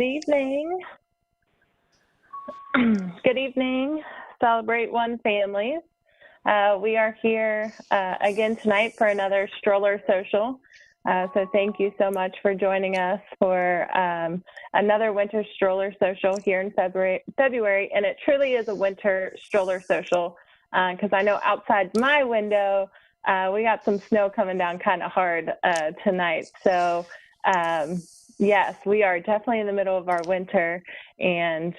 evening. Good evening, CelebrateOne families. We are here again tonight for another Stroller Social. So thank you so much for joining us for another winter stroller social here in February. And it truly is a winter stroller social because I know outside my window, we got some snow coming down kind of hard tonight. So yes, we are definitely in the middle of our winter and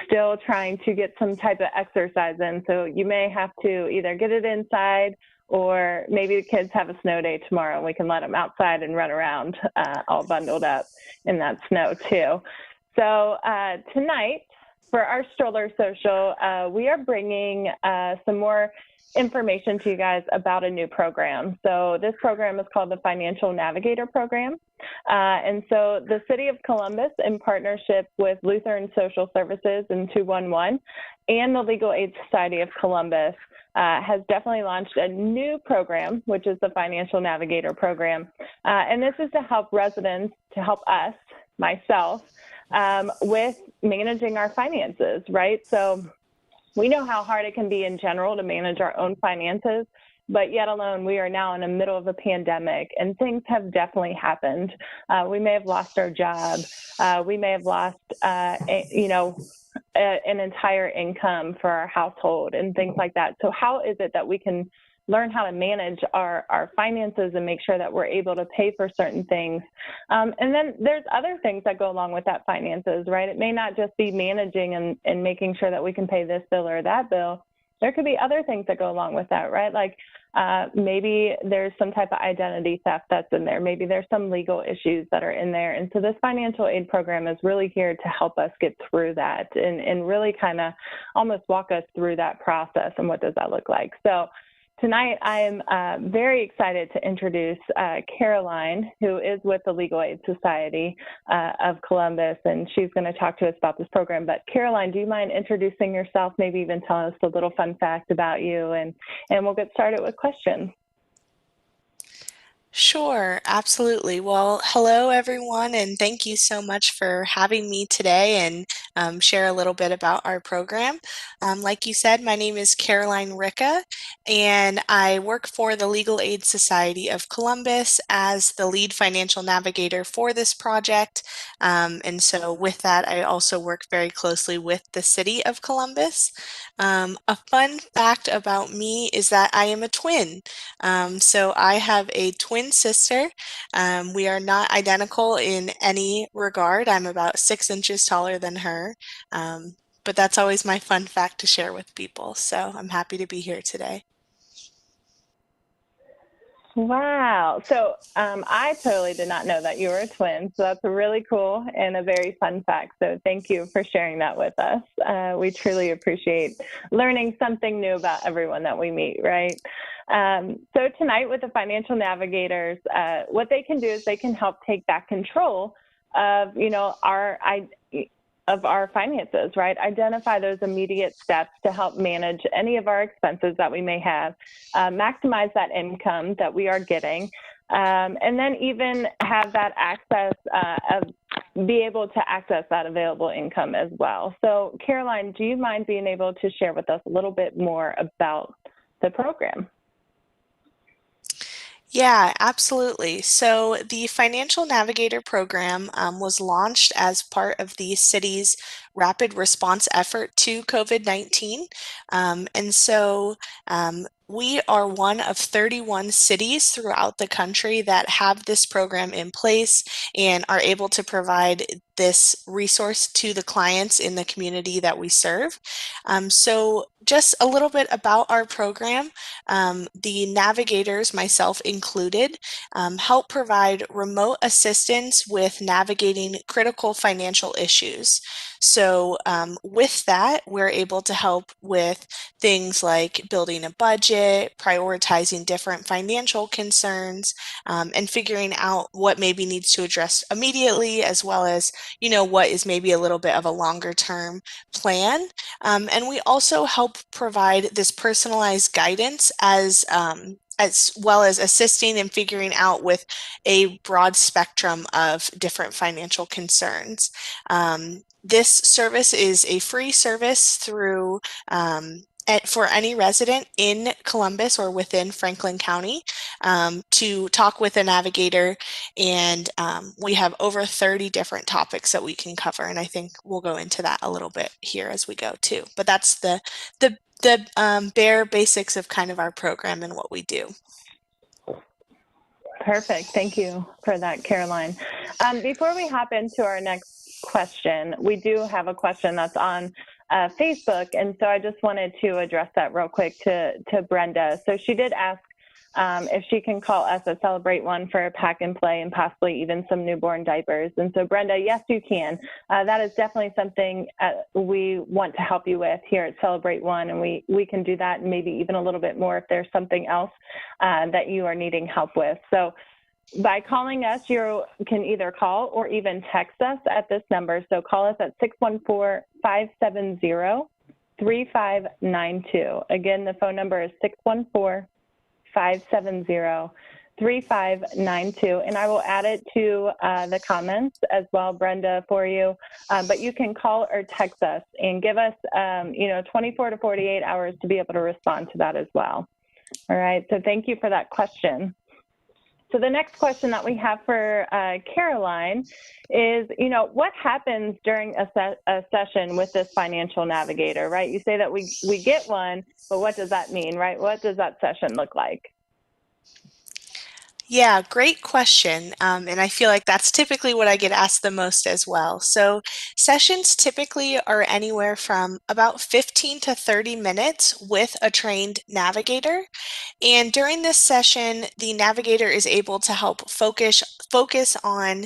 still trying to get some type of exercise in. So you may have to either get it inside or maybe the kids have a snow day tomorrow and we can let them outside and run around all bundled up in that snow too. So tonight for our stroller social, we are bringing some more information to you guys about a new program. So this program is called the Financial Navigator program. And so the City of Columbus, in partnership with Lutheran Social Services and 211 and the Legal Aid Society of Columbus, has definitely launched a new program, which is the Financial Navigator program. And this is to help residents, to help us, myself, with managing our finances, right? So we know how hard it can be in general to manage our own finances, but yet alone we are now in the middle of a pandemic and things have definitely happened. We may have lost our job. We may have lost, an entire income for our household and things like that. So how is it that we can learn how to manage our finances and make sure that we're able to pay for certain things? And then there's other things that go along with that finances, right? It may not just be managing and making sure that we can pay this bill or that bill. There could be other things that go along with that, right? Like maybe there's some type of identity theft that's in there. Maybe there's some legal issues that are in there. And so this financial aid program is really here to help us get through that and really kind of almost walk us through that process and what does that look like. So tonight, I'm very excited to introduce Caroline, who is with the Legal Aid Society of Columbus, and she's going to talk to us about this program. But Caroline, do you mind introducing yourself, maybe even telling us a little fun fact about you, and we'll get started with questions. Sure, absolutely. Well, hello everyone, and thank you so much for having me today and share a little bit about our program. Like you said, my name is Caroline Ricca, and I work for the Legal Aid Society of Columbus as the lead financial navigator for this project. And so with that, I also work very closely with the City of Columbus. A fun fact about me is that I am a twin. So I have a twin sister. We are not identical in any regard. I'm about 6 inches taller than her. But that's always my fun fact to share with people. So I'm happy to be here today. Wow. So I totally did not know that you were a twin. So that's really cool and a very fun fact. So thank you for sharing that with us. We truly appreciate learning something new about everyone that we meet, right? So tonight with the Financial Navigators, what they can do is they can help take back control of, our finances, right? Identify those immediate steps to help manage any of our expenses that we may have, maximize that income that we are getting, and then even have that access be able to access that available income as well. So Caroline, do you mind being able to share with us a little bit more about the program? Yeah, absolutely. So the Financial Navigator program was launched as part of the city's rapid response effort to COVID-19. And so we are one of 31 cities throughout the country that have this program in place and are able to provide this resource to the clients in the community that we serve. So just a little bit about our program. The navigators, myself included, help provide remote assistance with navigating critical financial issues. So with that, we're able to help with things like building a budget, prioritizing different financial concerns, and figuring out what maybe needs to address immediately, as well as, what is maybe a little bit of a longer term plan. And we also help provide this personalized guidance as as well as assisting and figuring out with a broad spectrum of different financial concerns. This service is a free service through for any resident in Columbus or within Franklin County to talk with a navigator, and we have over 30 different topics that we can cover, and I think we'll go into that a little bit here as we go too. But that's the bare basics of kind of our program and what we do. Perfect. Thank you for that, Caroline. Before we hop into our next question, we do have a question that's on Facebook, and so I just wanted to address that real quick to Brenda. So she did ask if she can call us at CelebrateOne for a pack and play and possibly even some newborn diapers. And so Brenda, yes, you can. That is definitely something we want to help you with here at CelebrateOne, and we can do that and maybe even a little bit more if there's something else that you are needing help with. So by calling us, you can either call or even text us at this number. So call us at 614-570-3592. Again, the phone number is 614-570-3592, and I will add it to the comments as well, Brenda, for you. But you can call or text us and give us, 24 to 48 hours to be able to respond to that as well. All right, so thank you for that question. So the next question that we have for Caroline is, what happens during a session with this financial navigator, right? You say that we get one, but what does that mean, right? What does that session look like? Yeah, great question. And I feel like that's typically what I get asked the most as well. So sessions typically are anywhere from about 15 to 30 minutes with a trained navigator. And during this session, the navigator is able to help focus on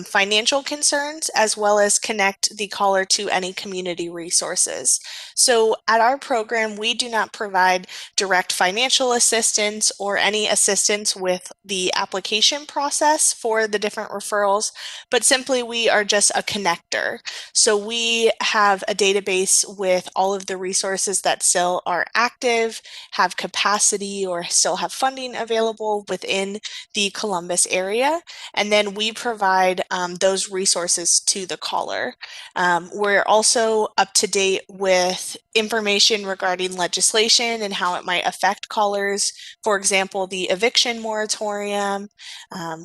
financial concerns as well as connect the caller to any community resources. So at our program, we do not provide direct financial assistance or any assistance with the application process for the different referrals, but simply we are just a connector. So we have a database with all of the resources that still are active, have capacity, or still have funding available within the Columbus area, and then we provide those resources to the caller. We're also up to date with information regarding legislation and how it might affect callers. For example, the eviction moratorium.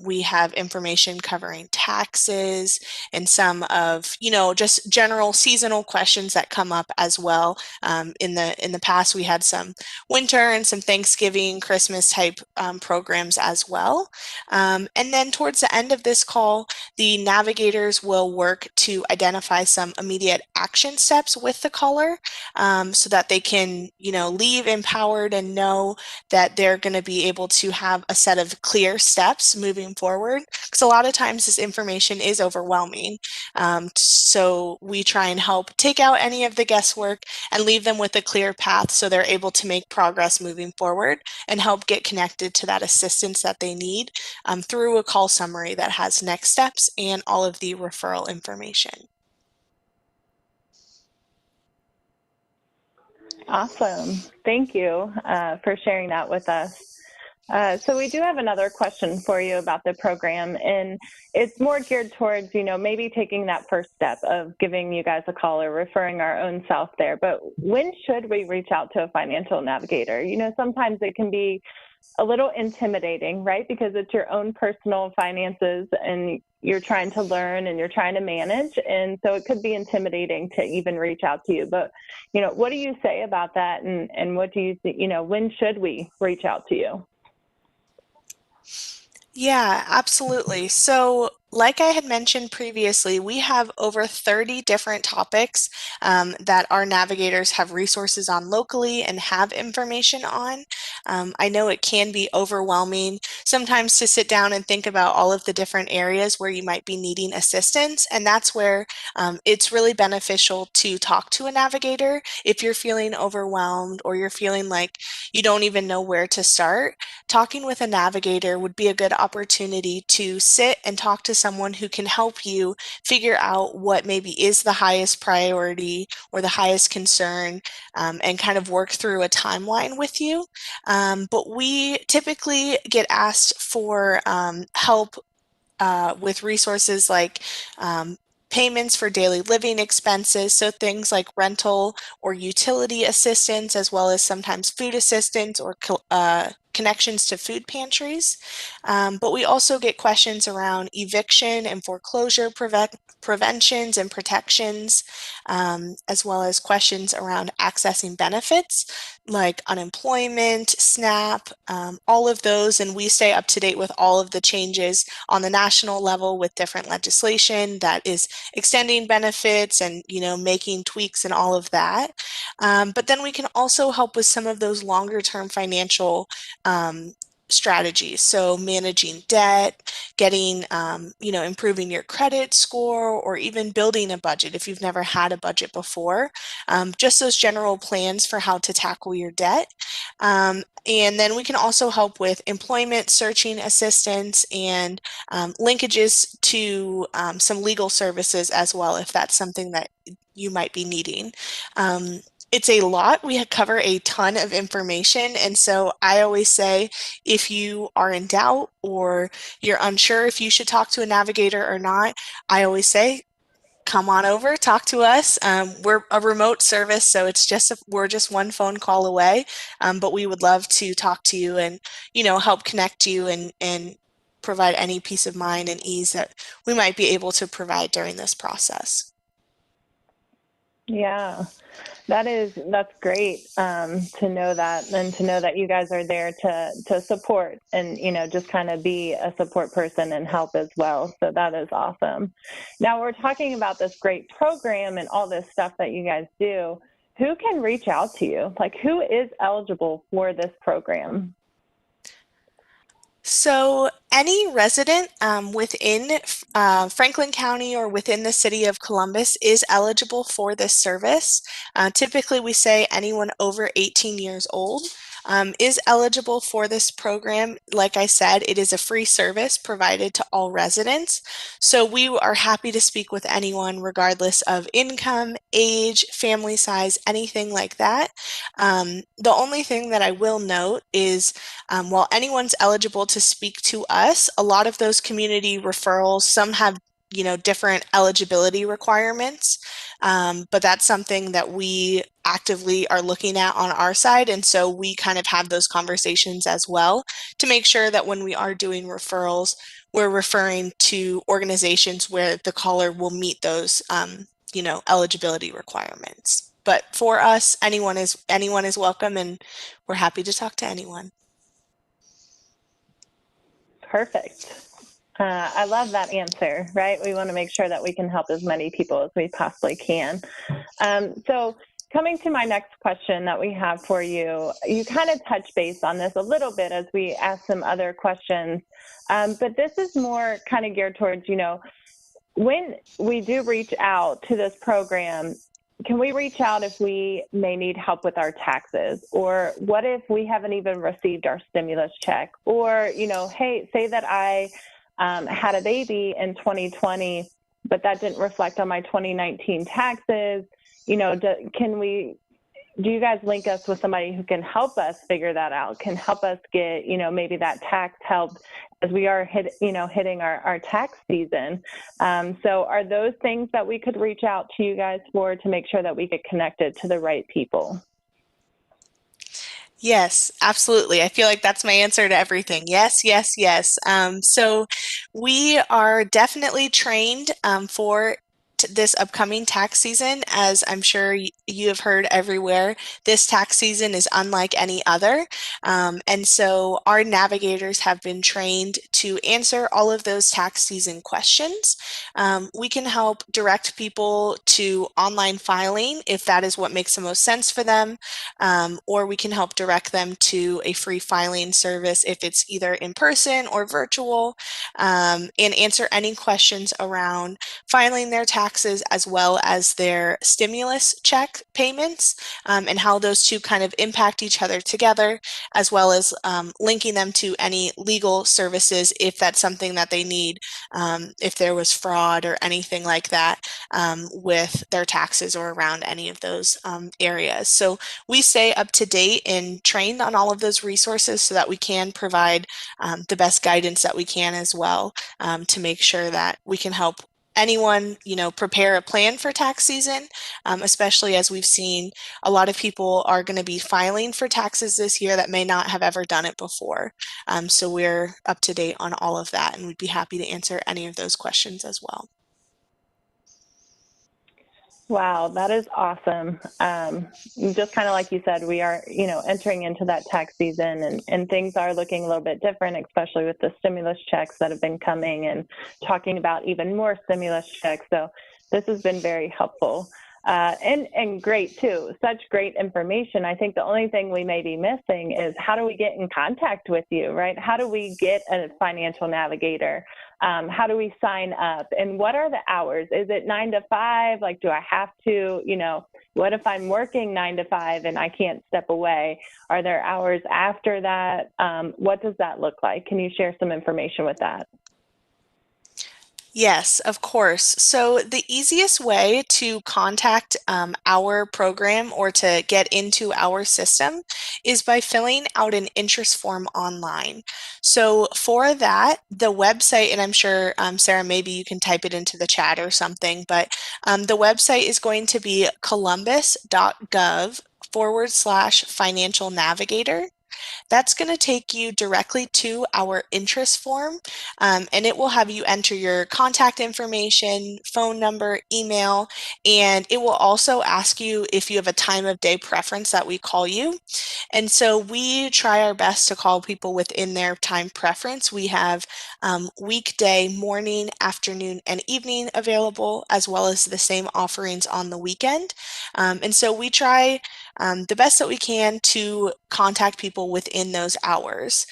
We have information covering taxes and some of, just general seasonal questions that come up as well. In the past, we had some winter and some Thanksgiving, Christmas type programs as well. And then towards the end of this call, the navigators will work to identify some immediate action steps with the caller so that they can, leave empowered and know that they're going to be able to have a set of clear steps moving forward. Because a lot of times this information is overwhelming. So we try and help take out any of the guesswork and leave them with a clear path so they're able to make progress moving forward and help get connected to that assistance that they need through a call summary that has next steps and all of the referral information. Awesome. Thank you for sharing that with us. So we do have another question for you about the program, and it's more geared towards, maybe taking that first step of giving you guys a call or referring our own self there. But when should we reach out to a financial navigator? Sometimes it can be a little intimidating, right? Because it's your own personal finances and you're trying to learn and you're trying to manage. And so it could be intimidating to even reach out to you. But, what do you say about that? And what do you think, when should we reach out to you? Yeah, absolutely. So, like I had mentioned previously, we have over 30 different topics that our navigators have resources on locally and have information on. I know it can be overwhelming sometimes to sit down and think about all of the different areas where you might be needing assistance, and that's where it's really beneficial to talk to a navigator if you're feeling overwhelmed or you're feeling like you don't even know where to start. Talking with a navigator would be a good opportunity to sit and talk to someone who can help you figure out what maybe is the highest priority or the highest concern and kind of work through a timeline with you. But we typically get asked for help with resources like payments for daily living expenses, so things like rental or utility assistance, as well as sometimes food assistance or connections to food pantries. But we also get questions around eviction and foreclosure preventions and protections, as well as questions around accessing benefits like unemployment, SNAP, all of those, and we stay up to date with all of the changes on the national level with different legislation that is extending benefits and making tweaks and all of that. But then we can also help with some of those longer term financial strategies. So managing debt, getting, improving your credit score, or even building a budget if you've never had a budget before. Just those general plans for how to tackle your debt. And then we can also help with employment searching assistance and linkages to some legal services as well, if that's something that you might be needing. It's a lot. We cover a ton of information. And so I always say, if you are in doubt or you're unsure if you should talk to a navigator or not, I always say, come on over, talk to us. We're a remote service, so we're just one phone call away. But we would love to talk to you and, help connect you and provide any peace of mind and ease that we might be able to provide during this process. Yeah, that's great to know that, and to know that you guys are there to support and just kind of be a support person and help as well. So that is awesome. Now we're talking about this great program and all this stuff that you guys do. Who can reach out to you? Like, who is eligible for this program? So any resident within Franklin County or within the city of Columbus is eligible for this service. Typically, we say anyone over 18 years old is eligible for this program. Like I said, it is a free service provided to all residents. So we are happy to speak with anyone regardless of income, age, family size, anything like that. The only thing that I will note is while anyone's eligible to speak to us, a lot of those community referrals, some have different eligibility requirements, but that's something that we actively are looking at on our side, and so we kind of have those conversations as well to make sure that when we are doing referrals, we're referring to organizations where the caller will meet those eligibility requirements. But for us, anyone is welcome, and we're happy to talk to anyone. Perfect. I love that answer, right? We want to make sure that we can help as many people as we possibly can. So coming to my next question that we have for you, you kind of touch base on this a little bit as we ask some other questions, but this is more kind of geared towards, when we do reach out to this program, can we reach out if we may need help with our taxes? Or what if we haven't even received our stimulus check? Or, hey, say that I had a baby in 2020, but that didn't reflect on my 2019 taxes. Do you guys link us with somebody who can help us figure that out, can help us get, maybe that tax help as we are hitting our tax season? So are those things that we could reach out to you guys for to make sure that we get connected to the right people? Yes, absolutely. I feel like that's my answer to everything. Yes, yes, yes. So we are definitely trained for this upcoming tax season. As I'm sure you have heard everywhere, this tax season is unlike any other. And so our navigators have been trained to answer all of those tax season questions. We can help direct people to online filing if that is what makes the most sense for them, or we can help direct them to a free filing service if it's either in person or virtual, and answer any questions around filing their tax taxes as well as their stimulus check payments, and how those two kind of impact each other together, as well as linking them to any legal services if that's something that they need, if there was fraud or anything like that with their taxes or around any of those areas. So we stay up to date and trained on all of those resources so that we can provide the best guidance that we can as well, to make sure that we can help anyone, prepare a plan for tax season, especially as we've seen a lot of people are going to be filing for taxes this year that may not have ever done it before. So we're up to date on all of that, and we'd be happy to answer any of those questions as well. Wow, that is awesome. Just kind of like you said, we are, entering into that tax season, and things are looking a little bit different, especially with the stimulus checks that have been coming and talking about even more stimulus checks. So this has been very helpful. And great too. Such great information. I think the only thing we may be missing is how do we get in contact with you, right? How do we get a financial navigator? How do we sign up? And what are the hours? Is it 9 to 5? Like, do I have to, what if I'm working 9 to 5 and I can't step away? Are there hours after that? What does that look like? Can you share some information with that? Yes, of course. So the easiest way to contact our program or to get into our system is by filling out an interest form online. So for that, the website, and I'm sure, Sarah, maybe you can type it into the chat or something, but the website is going to be columbus.gov/financial navigator. That's going to take you directly to our interest form, and it will have you enter your contact information, phone number, email, and it will also ask you if you have a time of day preference that we call you. And so we try our best to call people within their time preference. We have weekday, morning, afternoon, and evening available, as well as the same offerings on the weekend. And so we try the best that we can to contact people within those hours.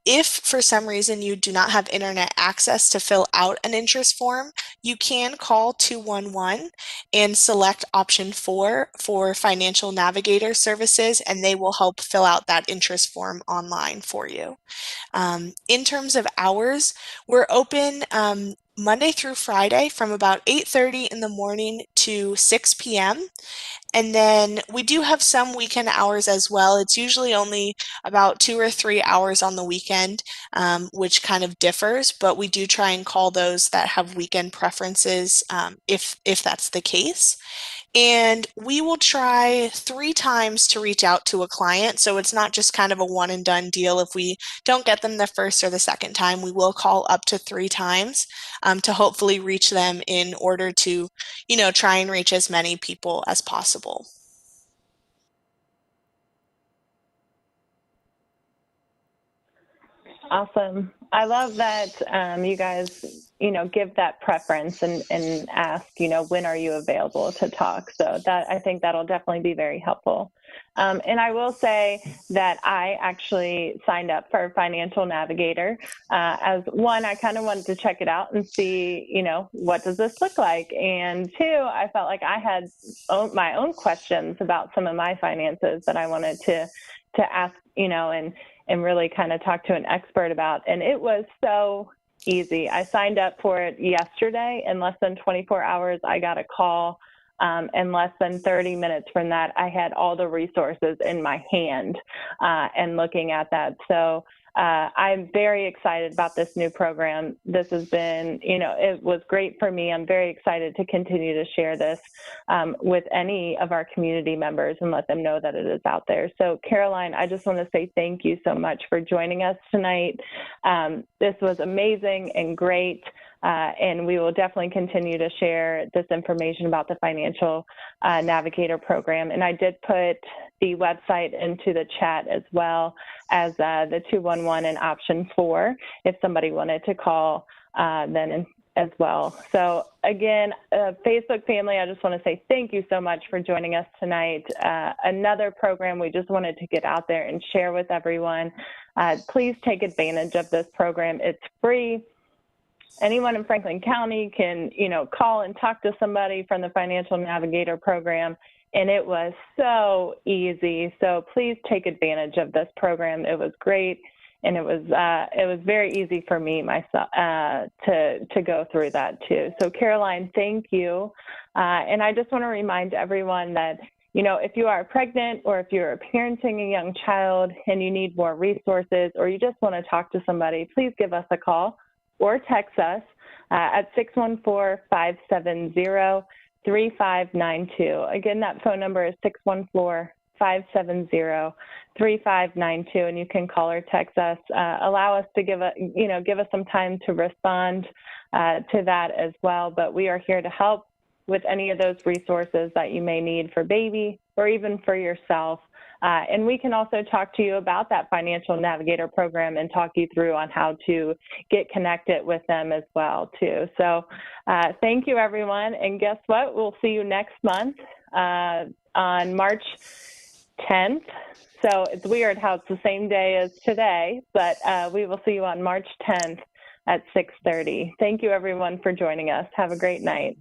If for some reason you do not have internet access to fill out an interest form, you can call 211 and select option 4 for Financial Navigator services, and they will help fill out that interest form online for you. In terms of hours, we're open Monday through Friday from about 8:30 in the morning to 6 p.m. And then we do have some weekend hours as well. It's usually only about 2 or 3 hours on the weekend, which kind of differs, but we do try and call those that have weekend preferences, if that's the case. And we will try 3 times to reach out to a client. So it's not just kind of a one and done deal. If we don't get them the first or the second time, we will call up to 3 times to hopefully reach them in order to, try and reach as many people as possible. Awesome. I love that you guys, give that preference and ask, when are you available to talk? So that I think that'll definitely be very helpful. And I will say that I actually signed up for Financial Navigator as one, I kind of wanted to check it out and see, what does this look like? And two, I felt like I had my own questions about some of my finances that I wanted to ask, and really kind of talk to an expert about. And it was so easy. I signed up for it yesterday. In less than 24 hours, I got a call. In less than 30 minutes from that, I had all the resources in my hand and looking at that. So I'm very excited about this new program. This has been, it was great for me. I'm very excited to continue to share this with any of our community members and let them know that it is out there. So Caroline, I just want to say thank you so much for joining us tonight. This was amazing and great. And we will definitely continue to share this information about the Financial Navigator program. And I did put the website into the chat as well as the 211 and option 4 if somebody wanted to call then as well. So again, Facebook family, I just want to say thank you so much for joining us tonight. Another program we just wanted to get out there and share with everyone. Please take advantage of this program. It's free. anyone in Franklin County can, call and talk to somebody from the Financial Navigator program. And it was so easy. So please take advantage of this program. It was great. And it was very easy for me myself to go through that too. So Caroline, thank you. And I just want to remind everyone that, if you are pregnant or if you're parenting a young child and you need more resources or you just want to talk to somebody, please give us a call or text us at 614-570-3592. Again, that phone number is 614-570-3592, and you can call or text us. Allow us to give us some time to respond to that as well. But we are here to help with any of those resources that you may need for baby or even for yourself. And we can also talk to you about that Financial Navigator program and talk you through on how to get connected with them as well too. So thank you, everyone. And guess what? We'll see you next month on March 10th. So it's weird how it's the same day as today, but we will see you on March 10th at 6:30. Thank you, everyone, for joining us. Have a great night.